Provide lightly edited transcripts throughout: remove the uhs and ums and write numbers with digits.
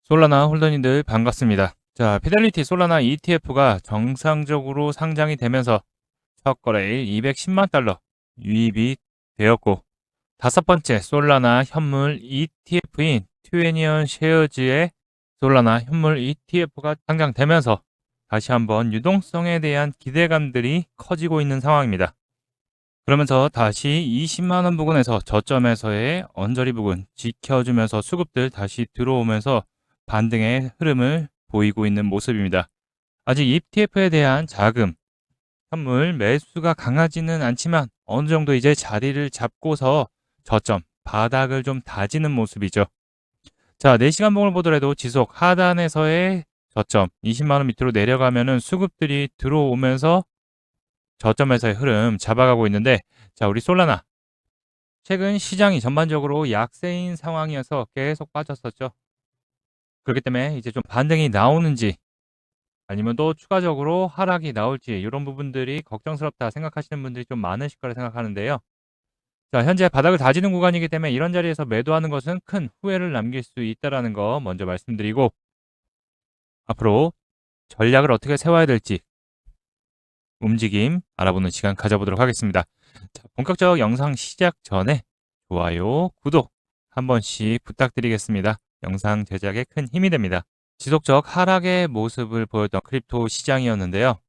솔라나 홀더님들 반갑습니다. 자, 피델리티 솔라나 ETF가 정상적으로 상장이 되면서 첫 거래일 210만 달러 유입이 되었고, 다섯 번째 솔라나 현물 ETF인 튜애니언 쉐어즈의 솔라나 현물 ETF가 상장되면서 다시 한번 유동성에 대한 기대감들이 커지고 있는 상황입니다. 그러면서 다시 20만 원 부근에서 저점에서의 언저리 부근 지켜주면서 수급들 다시 들어오면서 반등의 흐름을 보이고 있는 모습입니다. 아직 ETF에 대한 자금, 현물 매수가 강하지는 않지만 어느 정도 이제 자리를 잡고서 저점, 바닥을 좀 다지는 모습이죠. 자, 4시간 봉을 보더라도 지속 하단에서의 저점 20만 원 밑으로 내려가면은 수급들이 들어오면서 저점에서의 흐름 잡아가고 있는데, 자, 우리 솔라나 최근 시장이 전반적으로 약세인 상황이어서 계속 빠졌었죠. 그렇기 때문에 이제 좀 반등이 나오는지 아니면 또 추가적으로 하락이 나올지 이런 부분들이 걱정스럽다 생각하시는 분들이 좀 많으실 거라 생각하는데요. 자, 현재 바닥을 다지는 구간이기 때문에 이런 자리에서 매도하는 것은 큰 후회를 남길 수 있다는 거 먼저 말씀드리고, 앞으로 전략을 어떻게 세워야 될지 움직임 알아보는 시간 가져보도록 하겠습니다. 자, 본격적 영상 시작 전에 좋아요, 구독 한 번씩 부탁드리겠습니다. 영상 제작에 큰 힘이 됩니다. 지속적 하락의 모습을 보였던 크립토 시장이었는데요.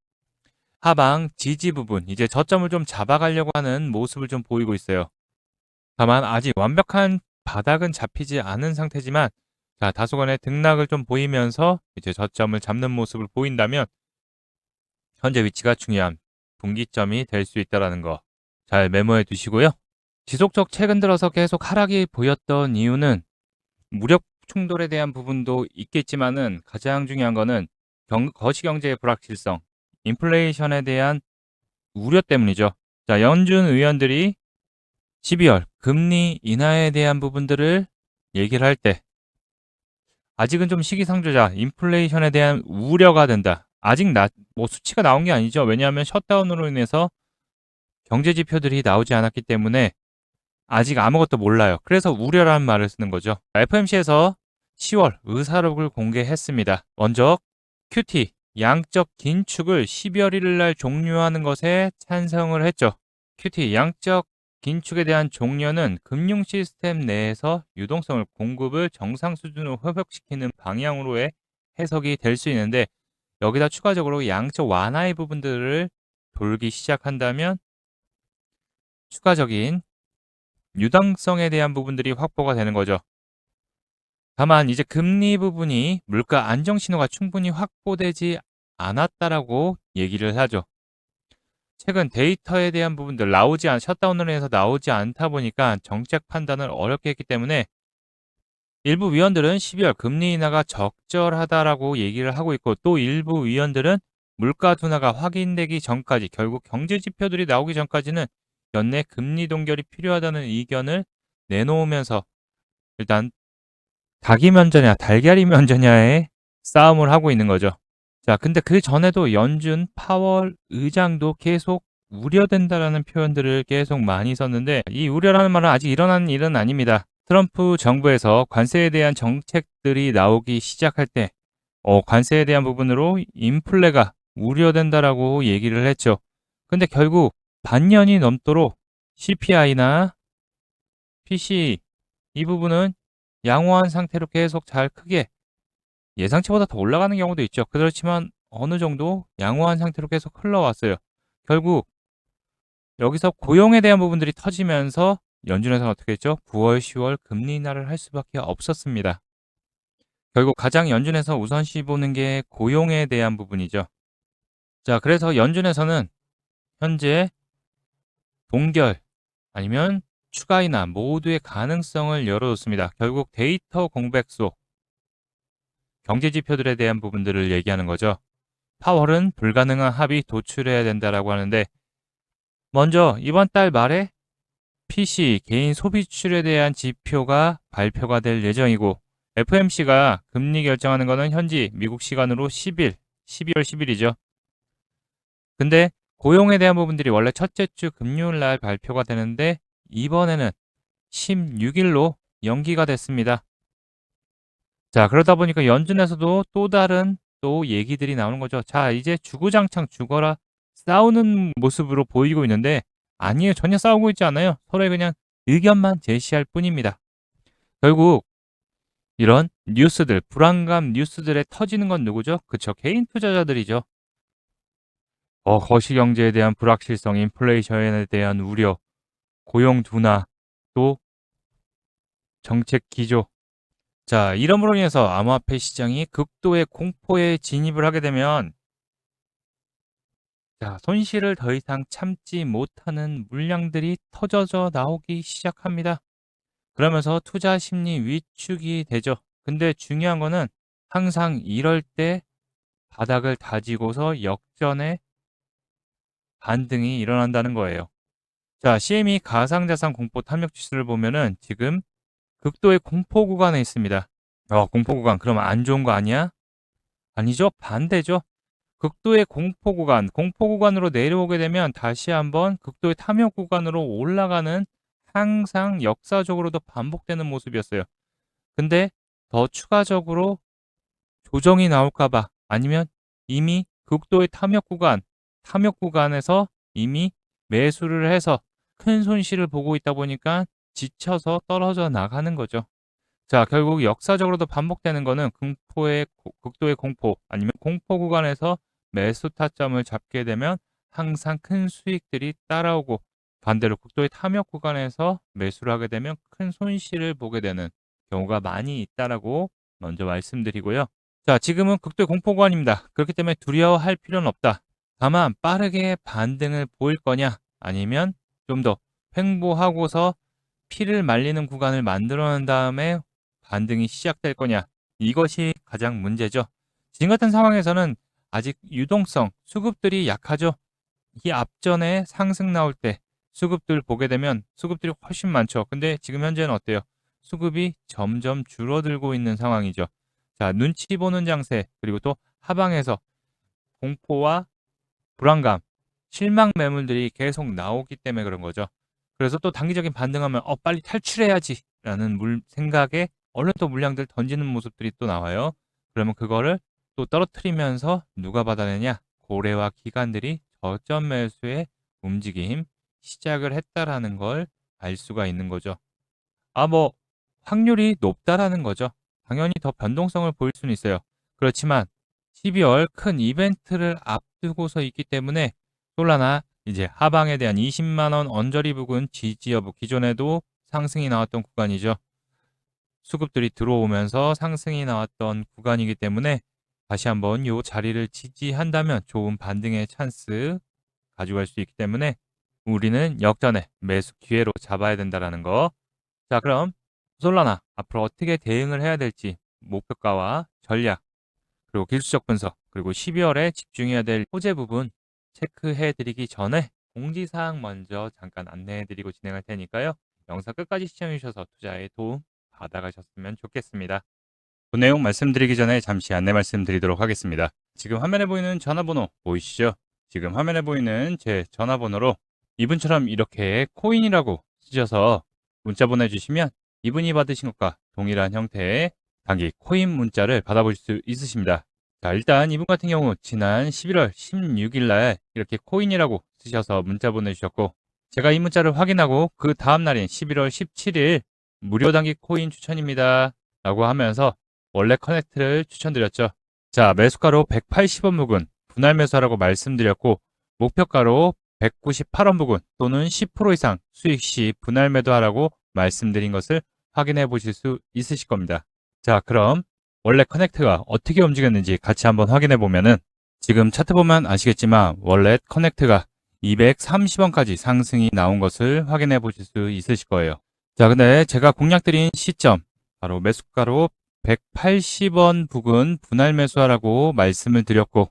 하방 지지 부분, 이제 저점을 좀 잡아가려고 하는 모습을 좀 보이고 있어요. 다만 아직 완벽한 바닥은 잡히지 않은 상태지만, 자, 다소간의 등락을 좀 보이면서 이제 저점을 잡는 모습을 보인다면 현재 위치가 중요한 분기점이 될 수 있다는 거 잘 메모해 두시고요. 지속적 최근 들어서 계속 하락이 보였던 이유는 무력 충돌에 대한 부분도 있겠지만은 가장 중요한 거는 거시경제의 불확실성, 인플레이션에 대한 우려 때문이죠. 자, 연준 의원들이 12월 금리 인하에 대한 부분들을 얘기를 할 때 아직은 좀 시기상조자, 인플레이션에 대한 우려가 된다. 아직 뭐 수치가 나온 게 아니죠. 왜냐하면 셧다운으로 인해서 경제 지표들이 나오지 않았기 때문에 아직 아무것도 몰라요. 그래서 우려라는 말을 쓰는 거죠. FOMC에서 10월 의사록을 공개했습니다. 먼저 QT, 양적 긴축을 12월 1일 날 종료하는 것에 찬성을 했죠. QT, 양적 긴축에 대한 종료는 금융 시스템 내에서 유동성을 공급을 정상 수준으로 회복시키는 방향으로의 해석이 될 수 있는데, 여기다 추가적으로 양적 완화의 부분들을 돌기 시작한다면 추가적인 유당성에 대한 부분들이 확보가 되는 거죠. 다만 이제 금리 부분이 물가 안정 신호가 충분히 확보되지 않았다라고 얘기를 하죠. 최근 데이터에 대한 부분들 셧다운을 해서 나오지 않다 보니까 정책 판단을 어렵게 했기 때문에 일부 위원들은 12월 금리 인하가 적절하다라고 얘기를 하고 있고, 또 일부 위원들은 물가 둔화가 확인되기 전까지, 결국 경제 지표들이 나오기 전까지는 연내 금리 동결이 필요하다는 의견을 내놓으면서 일단 닭이 면저냐 달걀이 면저냐의 싸움을 하고 있는 거죠. 자, 근데 그 전에도 연준 파월 의장도 계속 우려된다라는 표현들을 계속 많이 썼는데, 이 우려라는 말은 아직 일어난 일은 아닙니다. 트럼프 정부에서 관세에 대한 정책들이 나오기 시작할 때 관세에 대한 부분으로 인플레가 우려된다라고 얘기를 했죠. 근데 결국 반년이 넘도록 CPI나 PCE 이 부분은 양호한 상태로 계속 잘 크게, 예상치보다 더 올라가는 경우도 있죠. 그렇지만 어느 정도 양호한 상태로 계속 흘러왔어요. 결국 여기서 고용에 대한 부분들이 터지면서 연준에서는 어떻게 했죠? 9월, 10월 금리 인하를 할 수밖에 없었습니다. 결국 가장 연준에서 우선시 보는 게 고용에 대한 부분이죠. 자, 그래서 연준에서는 현재 동결 아니면 추가 인하 모두의 가능성을 열어뒀습니다. 결국 데이터 공백 속 경제 지표들에 대한 부분들을 얘기하는 거죠. 파월은 불가능한 합의 도출해야 된다라고 하는데, 먼저 이번 달 말에 PC 개인 소비 지출에 대한 지표가 발표가 될 예정이고, FMC가 금리 결정하는 것은 현지 미국 시간으로 12월 10일이죠. 근데 고용에 대한 부분들이 원래 첫째 주 금요일 날 발표가 되는데 이번에는 16일로 연기가 됐습니다. 자, 그러다 보니까 연준에서도 또 다른 또 얘기들이 나오는 거죠. 자, 이제 주구장창 죽어라 싸우는 모습으로 보이고 있는데 아니에요. 전혀 싸우고 있지 않아요. 서로의 그냥 의견만 제시할 뿐입니다. 결국 이런 뉴스들, 불안감 뉴스들에 터지는 건 누구죠? 그쵸. 개인 투자자들이죠. 거시경제에 대한 불확실성, 인플레이션에 대한 우려, 고용 둔화, 또 정책 기조. 자, 이러므로 인해서 암호화폐 시장이 극도의 공포에 진입을 하게 되면 자, 손실을 더 이상 참지 못하는 물량들이 터져져 나오기 시작합니다. 그러면서 투자 심리 위축이 되죠. 근데 중요한 거는 항상 이럴 때 바닥을 다지고서 역전의 반등이 일어난다는 거예요. 자, CME 가상자산 공포 탐욕 지수를 보면은 지금 극도의 공포 구간에 있습니다. 공포 구간. 그러면 안 좋은 거 아니야? 아니죠. 반대죠. 극도의 공포 구간, 공포 구간으로 내려오게 되면 다시 한번 극도의 탐욕 구간으로 올라가는 항상 역사적으로도 반복되는 모습이었어요. 근데 더 추가적으로 조정이 나올까 봐 아니면 이미 극도의 탐욕 구간에서 이미 매수를 해서 큰 손실을 보고 있다 보니까 지쳐서 떨어져 나가는 거죠. 자, 결국 역사적으로도 반복되는 거는 극도의 공포 아니면 공포 구간에서 매수 타점을 잡게 되면 항상 큰 수익들이 따라오고 반대로 극도의 탐욕 구간에서 매수를 하게 되면 큰 손실을 보게 되는 경우가 많이 있다라고 먼저 말씀드리고요. 자, 지금은 극도의 공포 구간입니다. 그렇기 때문에 두려워할 필요는 없다. 다만 빠르게 반등을 보일 거냐 아니면 좀 더 횡보하고서 피를 말리는 구간을 만들어 낸 다음에 반등이 시작될 거냐 이것이 가장 문제죠. 지금 같은 상황에서는 아직 유동성, 수급들이 약하죠. 이 앞전에 상승 나올 때 수급들 보게 되면 수급들이 훨씬 많죠. 근데 지금 현재는 어때요? 수급이 점점 줄어들고 있는 상황이죠. 자, 눈치 보는 장세 그리고 또 하방에서 공포와 불안감, 실망 매물들이 계속 나오기 때문에 그런 거죠. 그래서 또 단기적인 반등하면 빨리 탈출해야지라는 생각에 얼른 또 물량들 던지는 모습들이 또 나와요. 그러면 그거를 또 떨어뜨리면서 누가 받아내냐? 고래와 기관들이 저점 매수의 움직임 시작을 했다라는 걸 알 수가 있는 거죠. 뭐 확률이 높다라는 거죠. 당연히 더 변동성을 보일 수는 있어요. 그렇지만 12월 큰 이벤트를 앞두고서 있기 때문에 솔라나 이제 하방에 대한 20만 원 언저리 부근 지지 여부 기존에도 상승이 나왔던 구간이죠. 수급들이 들어오면서 상승이 나왔던 구간이기 때문에 다시 한번 이 자리를 지지한다면 좋은 반등의 찬스 가져갈 수 있기 때문에 우리는 역전의 매수 기회로 잡아야 된다라는 거. 자, 그럼 솔라나 앞으로 어떻게 대응을 해야 될지 목표가와 전략 그리고 기술적 분석 그리고 12월에 집중해야 될 호재 부분 체크해 드리기 전에 공지사항 먼저 잠깐 안내해 드리고 진행할 테니까요. 영상 끝까지 시청해 주셔서 투자에 도움 받아가셨으면 좋겠습니다. 그 내용 말씀드리기 전에 잠시 안내 말씀드리도록 하겠습니다. 지금 화면에 보이는 전화번호 보이시죠? 지금 화면에 보이는 제 전화번호로 이분처럼 이렇게 코인이라고 쓰셔서 문자 보내주시면 이분이 받으신 것과 동일한 형태의 단기 코인 문자를 받아보실 수 있으십니다. 자, 일단 이분 같은 경우 지난 11월 16일 날 이렇게 코인이라고 쓰셔서 문자 보내주셨고 제가 이 문자를 확인하고 그 다음 날인 11월 17일 무료 단기 코인 추천입니다 라고 하면서 원래 커넥트를 추천드렸죠. 자, 매수가로 180원 부근 분할 매수하라고 말씀드렸고 목표가로 198원 부근 또는 10% 이상 수익 시 분할 매도하라고 말씀드린 것을 확인해 보실 수 있으실 겁니다. 자, 그럼 원래 커넥트가 어떻게 움직였는지 같이 한번 확인해 보면은 지금 차트 보면 아시겠지만 원래 커넥트가 230원까지 상승이 나온 것을 확인해 보실 수 있으실 거예요. 자, 근데 제가 공략드린 시점 바로 매수가로 180원 부근 분할 매수하라고 말씀을 드렸고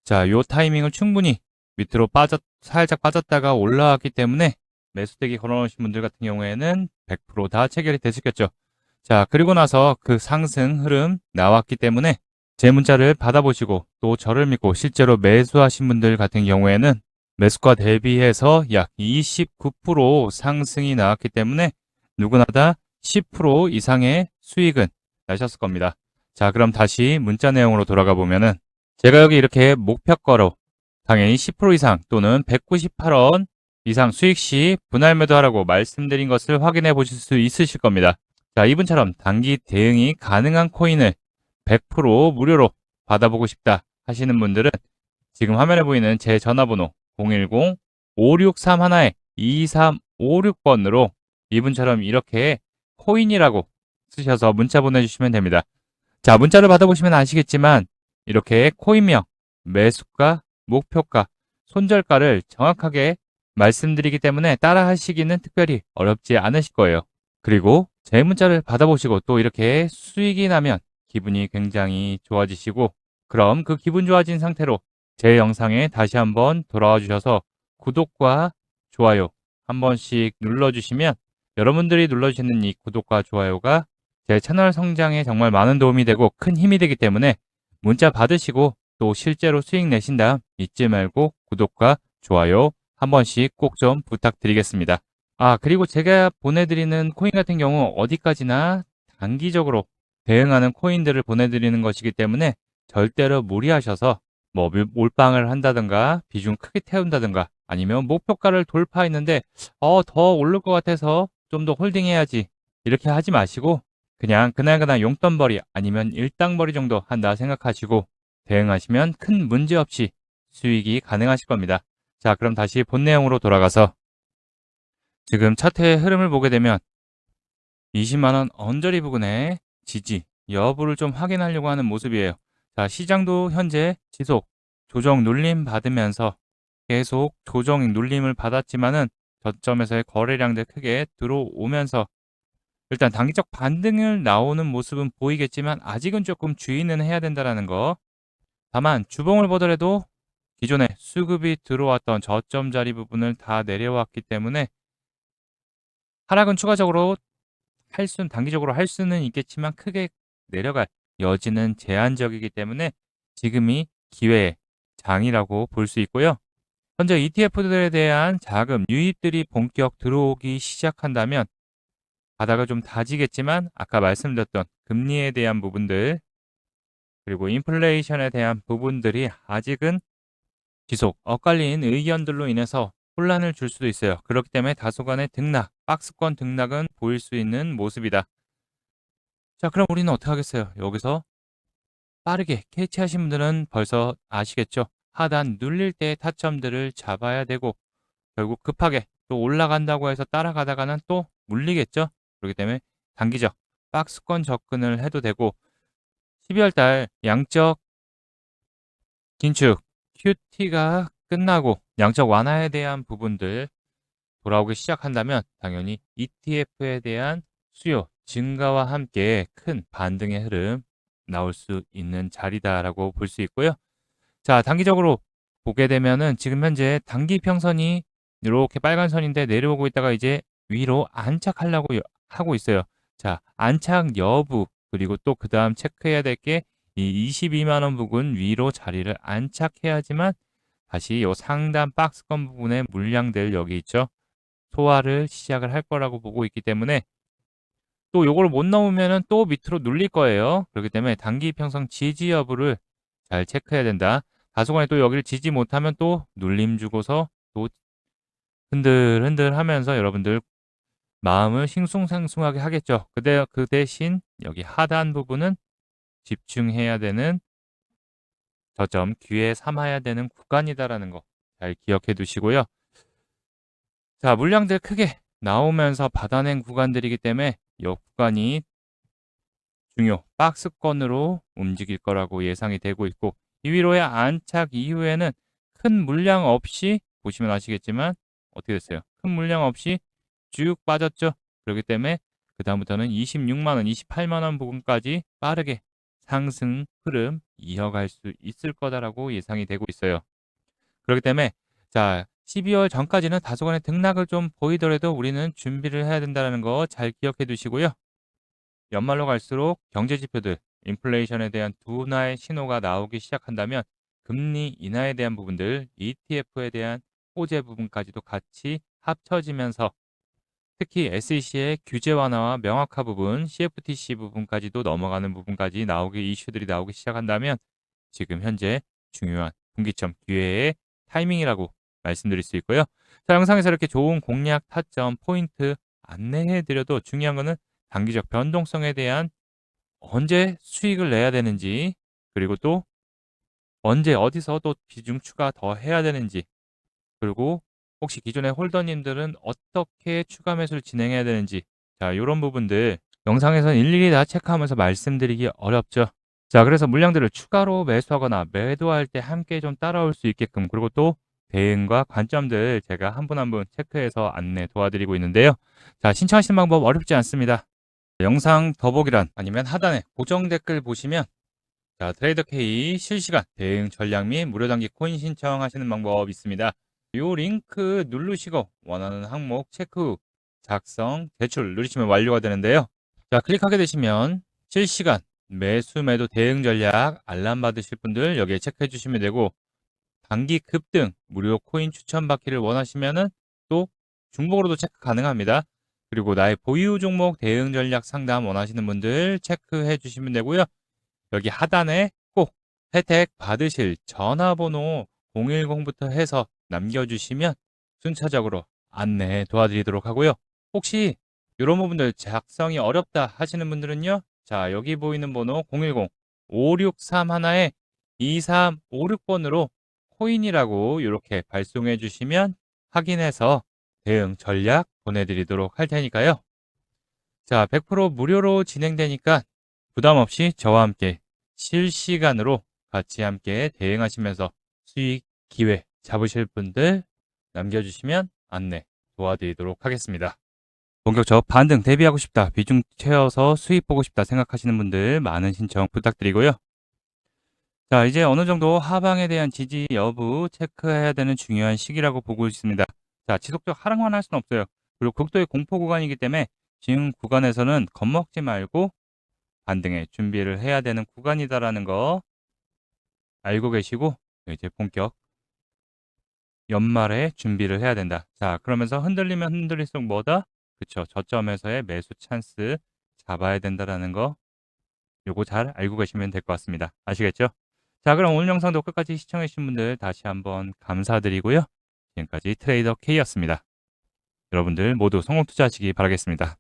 자, 요 타이밍을 충분히 밑으로 살짝 빠졌다가 올라왔기 때문에 매수대기 걸어놓으신 분들 같은 경우에는 100% 다 체결이 됐었겠죠. 자, 그리고 나서 그 상승 흐름 나왔기 때문에 제 문자를 받아보시고 또 저를 믿고 실제로 매수하신 분들 같은 경우에는 매수가 대비해서 약 29% 상승이 나왔기 때문에 누구나 다 10% 이상의 수익은 나셨을 겁니다. 자, 그럼 다시 문자 내용으로 돌아가 보면은 제가 여기 이렇게 목표가로 당연히 10% 이상 또는 198원 이상 수익 시 분할 매도하라고 말씀드린 것을 확인해 보실 수 있으실 겁니다. 자, 이분처럼 단기 대응이 가능한 코인을 100% 무료로 받아보고 싶다 하시는 분들은 지금 화면에 보이는 제 전화번호 010-5631-2356번으로 이분처럼 이렇게 코인이라고 쓰셔서 문자 보내주시면 됩니다. 자, 문자를 받아보시면 아시겠지만 이렇게 코인명, 매수가, 목표가, 손절가를 정확하게 말씀드리기 때문에 따라 하시기는 특별히 어렵지 않으실 거예요. 그리고 제 문자를 받아보시고 또 이렇게 수익이 나면 기분이 굉장히 좋아지시고 그럼 그 기분 좋아진 상태로 제 영상에 다시 한번 돌아와 주셔서 구독과 좋아요 한 번씩 눌러주시면 여러분들이 눌러주시는 이 구독과 좋아요가 제 채널 성장에 정말 많은 도움이 되고 큰 힘이 되기 때문에 문자 받으시고 또 실제로 수익 내신 다음 잊지 말고 구독과 좋아요 한 번씩 꼭 좀 부탁드리겠습니다. 아, 그리고 제가 보내드리는 코인 같은 경우 어디까지나 단기적으로 대응하는 코인들을 보내드리는 것이기 때문에 절대로 무리하셔서 뭐 몰빵을 한다든가 비중 크게 태운다든가 아니면 목표가를 돌파했는데 더 오를 것 같아서 좀 더 홀딩해야지 이렇게 하지 마시고 그냥 그날그날 용돈벌이 아니면 일당벌이 정도 한다 생각하시고 대응하시면 큰 문제 없이 수익이 가능하실 겁니다. 자, 그럼 다시 본 내용으로 돌아가서 지금 차트의 흐름을 보게 되면 20만 원 언저리 부근의 지지 여부를 좀 확인하려고 하는 모습이에요. 자, 시장도 현재 지속 조정 눌림 받으면서 계속 조정 눌림을 받았지만은 저점에서의 거래량들 크게 들어오면서 일단 단기적 반등을 나오는 모습은 보이겠지만 아직은 조금 주의는 해야 된다라는 거. 다만 주봉을 보더라도 기존에 수급이 들어왔던 저점 자리 부분을 다 내려왔기 때문에 하락은 추가적으로 단기적으로 할 수는 있겠지만 크게 내려갈 여지는 제한적이기 때문에 지금이 기회의 장이라고 볼 수 있고요. 현재 ETF들에 대한 자금 유입들이 본격 들어오기 시작한다면 바닥을 좀 다지겠지만 아까 말씀드렸던 금리에 대한 부분들 그리고 인플레이션에 대한 부분들이 아직은 지속 엇갈린 의견들로 인해서 혼란을 줄 수도 있어요. 그렇기 때문에 다소간의 등락, 박스권 등락은 보일 수 있는 모습이다. 자, 그럼 우리는 어떻게 하겠어요? 여기서 빠르게 캐치하신 분들은 벌써 아시겠죠? 하단 눌릴 때 타점들을 잡아야 되고 결국 급하게 또 올라간다고 해서 따라가다가는 또 물리겠죠? 그렇기 때문에 단기적 박스권 접근을 해도 되고 12월 달 양적 긴축 QT가 끝나고 양적 완화에 대한 부분들 돌아오기 시작한다면 당연히 ETF에 대한 수요 증가와 함께 큰 반등의 흐름 나올 수 있는 자리다라고 볼 수 있고요. 자, 단기적으로 보게 되면은 지금 현재 단기 평선이 이렇게 빨간 선인데 내려오고 있다가 이제 위로 안착하려고 하고 있어요. 자, 안착 여부 그리고 또 그다음 체크해야 될 게 이 22만 원 부근 위로 자리를 안착해야지만 다시 요 상단 박스권 부분의 물량들 여기 있죠. 소화를 시작을 할 거라고 보고 있기 때문에 또 요거를 못 넘으면은 또 밑으로 눌릴 거예요. 그렇기 때문에 단기 평선 지지 여부를 잘 체크해야 된다. 다소간에 또 여기를 지지 못하면 또 눌림 주고서 또 흔들흔들 하면서 여러분들 마음을 싱숭생숭하게 하겠죠. 그 대신 여기 하단 부분은 집중해야 되는 저점 기회 삼아야 되는 구간이다라는 거 잘 기억해 두시고요. 자, 물량들 크게 나오면서 받아낸 구간들이기 때문에 이 구간이 중요 박스권으로 움직일 거라고 예상이 되고 있고 이 위로의 안착 이후에는 큰 물량 없이 보시면 아시겠지만 어떻게 됐어요? 큰 물량 없이 쭉 빠졌죠. 그렇기 때문에 그 다음부터는 26만 원, 28만 원 부분까지 빠르게 상승 흐름 이어갈 수 있을 거다라고 예상이 되고 있어요. 그렇기 때문에 자 12월 전까지는 다소간의 등락을 좀 보이더라도 우리는 준비를 해야 된다는 거 잘 기억해 두시고요. 연말로 갈수록 경제 지표들, 인플레이션에 대한 둔화의 신호가 나오기 시작한다면 금리 인하에 대한 부분들, ETF에 대한 호재 부분까지도 같이 합쳐지면서 특히 SEC의 규제 완화와 명확화 부분, CFTC 부분까지도 넘어가는 부분까지 이슈들이 나오기 시작한다면 지금 현재 중요한 분기점 기회의 타이밍이라고 말씀드릴 수 있고요. 자, 영상에서 이렇게 좋은 공략, 타점, 포인트 안내해 드려도 중요한 거는 단기적 변동성에 대한 언제 수익을 내야 되는지, 그리고 또 언제 어디서 또 비중 추가 더 해야 되는지, 그리고 혹시 기존의 홀더님들은 어떻게 추가 매수를 진행해야 되는지, 자, 요런 부분들 영상에서는 일일이 다 체크하면서 말씀드리기 어렵죠. 자, 그래서 물량들을 추가로 매수하거나 매도할 때 함께 좀 따라올 수 있게끔, 그리고 또 대응과 관점들 제가 한 분 한 분 체크해서 안내 도와드리고 있는데요. 자, 신청하시는 방법 어렵지 않습니다. 영상 더보기란 아니면 하단에 고정 댓글 보시면 자, 트레이더 K 실시간 대응 전략 및 무료 단기 코인 신청하시는 방법 있습니다. 요 링크 누르시고 원하는 항목 체크 후 작성, 제출 누르시면 완료가 되는데요. 자, 클릭하게 되시면 실시간 매수 매도 대응 전략 알람 받으실 분들 여기에 체크해 주시면 되고, 단기 급등 무료 코인 추천 받기를 원하시면은 또 중복으로도 체크 가능합니다. 그리고 나의 보유 종목 대응 전략 상담 원하시는 분들 체크해 주시면 되고요. 여기 하단에 꼭 혜택 받으실 전화번호 010부터 해서 남겨주시면 순차적으로 안내 도와드리도록 하고요. 혹시 이런 부분들 작성이 어렵다 하시는 분들은요. 자, 여기 보이는 번호 010-563 하나에 2356번으로 코인이라고 이렇게 발송해 주시면 확인해서 대응 전략 보내드리도록 할 테니까요. 자, 100% 무료로 진행되니까 부담 없이 저와 함께 실시간으로 같이 함께 대응하시면서 수익 기회 잡으실 분들 남겨주시면 안내 도와드리도록 하겠습니다. 본격적 반등 대비하고 싶다, 비중 채워서 수익 보고 싶다 생각하시는 분들 많은 신청 부탁드리고요. 자, 이제 어느 정도 하방에 대한 지지 여부 체크해야 되는 중요한 시기라고 보고 있습니다. 자, 지속적 하락만 할 수는 없어요. 그리고 극도의 공포 구간이기 때문에 지금 구간에서는 겁먹지 말고 반등의 준비를 해야 되는 구간이다라는 거 알고 계시고, 이제 본격 연말에 준비를 해야 된다. 자, 그러면서 흔들리면 흔들릴수록 뭐다? 그쵸. 저점에서의 매수 찬스 잡아야 된다라는 거 요거 잘 알고 계시면 될 것 같습니다. 아시겠죠? 자, 그럼 오늘 영상도 끝까지 시청해 주신 분들 다시 한번 감사드리고요. 지금까지 트레이더 K였습니다. 여러분들 모두 성공 투자하시기 바라겠습니다.